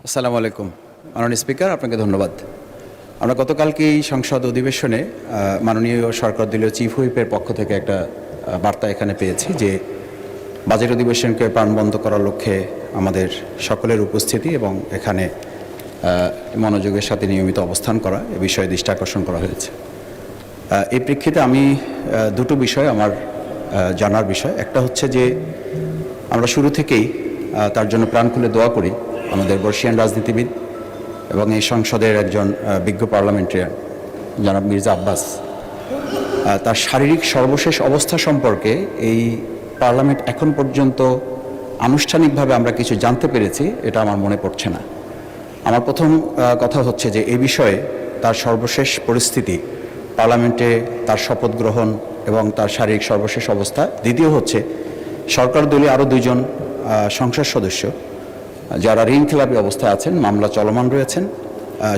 আসসালামু আলাইকুম মাননীয় স্পিকার, আপনাকে ধন্যবাদ। আমরা গতকালকে এই সংসদ অধিবেশনে মাননীয় সরকার দলীয় চিফ হুইপের পক্ষ থেকে একটা বার্তা এখানে পেয়েছি যে বাজেট অধিবেশনকে প্রাণবন্ত করার লক্ষ্যে আমাদের সকলের উপস্থিতি এবং এখানে মনোযোগের সাথে নিয়মিত অবস্থান করা এ বিষয়ে দৃষ্টি আকর্ষণ করা হয়েছে। এই প্রেক্ষিতে আমি দুটো বিষয় আমার জানার বিষয়। একটা হচ্ছে যে আমরা শুরু থেকেই তার জন্য প্রাণ খুলে দোয়া করি আমাদের বর্ষিয়ান রাজনীতিবিদ এবং এই সংসদের একজন বিজ্ঞ পার্লামেন্টারিয়ান জনাব মির্জা আব্বাস, তার শারীরিক সর্বশেষ অবস্থা সম্পর্কে এই পার্লামেন্ট এখন পর্যন্ত আনুষ্ঠানিকভাবে আমরা কিছু জানতে পেরেছি, এটা আমার মনে পড়ছে না। আমার প্রথম কথা হচ্ছে যে এই বিষয়ে তার সর্বশেষ পরিস্থিতি, পার্লামেন্টে তার শপথ গ্রহণ এবং তার শারীরিক সর্বশেষ অবস্থা। দ্বিতীয় হচ্ছে সরকার দলীয় আরও দুইজন সংসদ সদস্য যারা ঋণখেলাপি অবস্থায় আছেন, মামলা চলমান রয়েছেন,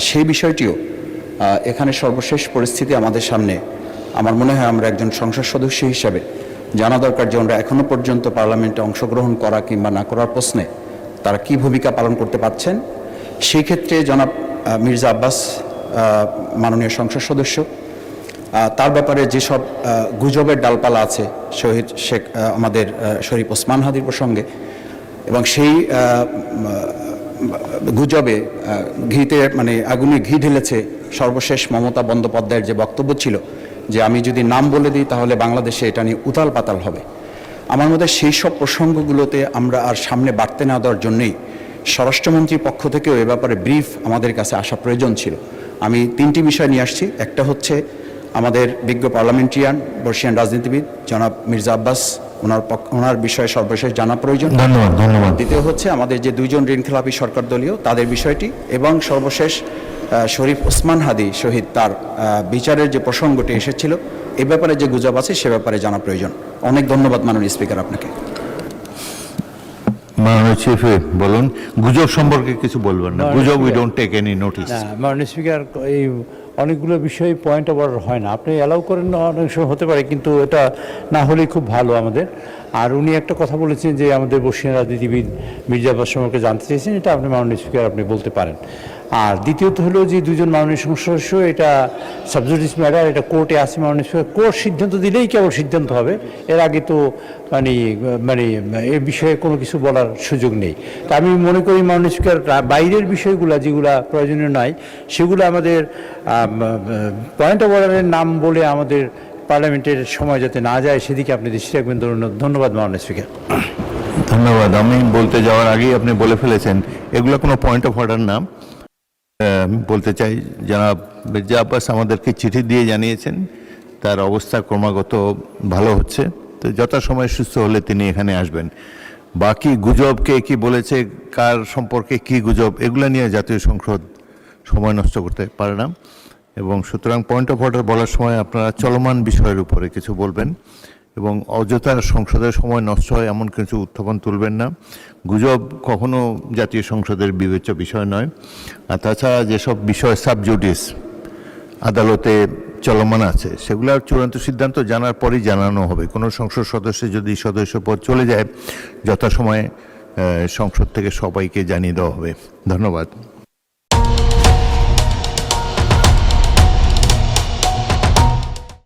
সেই বিষয়টিও এখানে সর্বশেষ পরিস্থিতি আমাদের সামনে। আমার মনে হয় আমরা একজন সংসদ সদস্য হিসাবে জানা দরকার যে আমরা এখনও পর্যন্ত পার্লামেন্টে অংশগ্রহণ করা কিংবা না করার প্রশ্নে তারা কী ভূমিকা পালন করতে পারছেন। সেই ক্ষেত্রে জনাব মির্জা আব্বাস মাননীয় সংসদ সদস্য, তার ব্যাপারে যেসব গুজবের ডালপালা আছে শহীদ শেখ আমাদের শরীফ ওসমান হাদির প্রসঙ্গে, এবং সেই গুজবে ঘিতে আগুনে ঘি ঢেলেছে সর্বশেষ মমতা বন্দ্যোপাধ্যায়ের যে বক্তব্য ছিল যে আমি যদি নাম বলে দিই তাহলে বাংলাদেশে এটা নিয়ে উতাল পাতাল হবে। আমার মধ্যে সেই সব প্রসঙ্গগুলোতে আমরা আর সামনে বাড়তে না দেওয়ার জন্যই স্বরাষ্ট্রমন্ত্রীর পক্ষ থেকেও এ ব্যাপারে ব্রিফ আমাদের কাছে আসা প্রয়োজন ছিল। আমি তিনটি বিষয় নিয়ে আসছি। একটা হচ্ছে আমাদের বিজ্ঞ পার্লামেন্টারিয়ান বর্ষিয়ান রাজনীতিবিদ জনাব মির্জা আব্বাস, ওনার বিষয়ে সর্বশেষ জানা প্রয়োজন। ধন্যবাদ। দ্বিতীয় হচ্ছে আমাদের যে দুইজন ঋণখেলাপি সরকার দলীয় তাদের বিষয়টি, এবং সর্বশেষ শরীফ ওসমান হাদি শহীদ, তার বিচারের যে প্রসঙ্গটি এসেছিল এ ব্যাপারে যে গুজব আছে সে ব্যাপারে জানা প্রয়োজন। অনেক ধন্যবাদ মাননীয় স্পিকার আপনাকে। মাননীয় চিফ বলুন, গুজব সম্পর্কে কিছু বলবেন না? গুজব we don't take any notice. মাননীয় স্পিকার, এই অনেকগুলো বিষয় পয়েন্ট অফ অর্ডার হয় না, আপনি অ্যালাউ করেন না, অনেক সময় হতে পারে, কিন্তু এটা না হলেই খুব ভালো আমাদের। আর উনি একটা কথা বলেছেন যে আমাদের বর্ষিয়ান রাজনীতিবিদ মির্জা আব্বাস সম্পর্কে জানতে চেয়েছেন, এটা আপনি মাননীয় স্পিকার আপনি বলতে পারেন। আর দ্বিতীয়ত হলো যে দুজন মাননীয় সংসদ সদস্য, এটা সাবজুডিস ম্যাটার, এটা কোর্টে আছে। মাননীয় স্পিকার কোর্ট সিদ্ধান্ত দিলেই কেবল সিদ্ধান্ত হবে, এর আগে তো এ বিষয়ে কোনো কিছু বলার সুযোগ নেই। তা আমি মনে করি মাননীয় স্পিকার বাইরের বিষয়গুলো যেগুলো প্রয়োজনীয় নয় সেগুলো আমাদের পয়েন্ট অফ অর্ডারের নাম বলে আমাদের পার্লামেন্টের সময় যাতে না যায় সেদিকে আপনি দৃষ্টি রাখবেন। ধন্যবাদ মাননীয় স্পিকার। ধন্যবাদ। আমি বলতে যাওয়ার আগেই আপনি বলে ফেলেছেন এগুলো কোনো পয়েন্ট অফ অর্ডার না। বলতে চাই জনাব মির্জা আব্বাস আমাদেরকে চিঠি দিয়ে জানিয়েছেন তার অবস্থা ক্রমাগত ভালো হচ্ছে, তো যথাসময়ে সুস্থ হলে তিনি এখানে আসবেন। বাকি গুজব কে কি বলেছে, কার সম্পর্কে কি গুজব, এগুলো নিয়ে জাতীয় সংসদ সময় নষ্ট করতে পারে না, এবং সুতরাং পয়েন্ট অফ অর্ডার বলার সময় আপনারা চলমান বিষয়ের উপরে কিছু বলবেন এবং অযথা সংসদের সময় নষ্ট হয় এমন কিছু উত্থাপন তুলবেন না। গুজব কখনো জাতীয় সংসদের বিবেচ্য বিষয় নয়। আর তাছাড়া যেসব বিষয় সাবজুডিস আদালতে চলমান আছে সেগুলোর চূড়ান্ত সিদ্ধান্ত জানার পরই জানানো হবে। কোনো সংসদ সদস্য যদি সদস্য পদ চলে যায় যথাসময়ে সংসদ থেকে সবাইকে জানিয়ে দেওয়া হবে। ধন্যবাদ।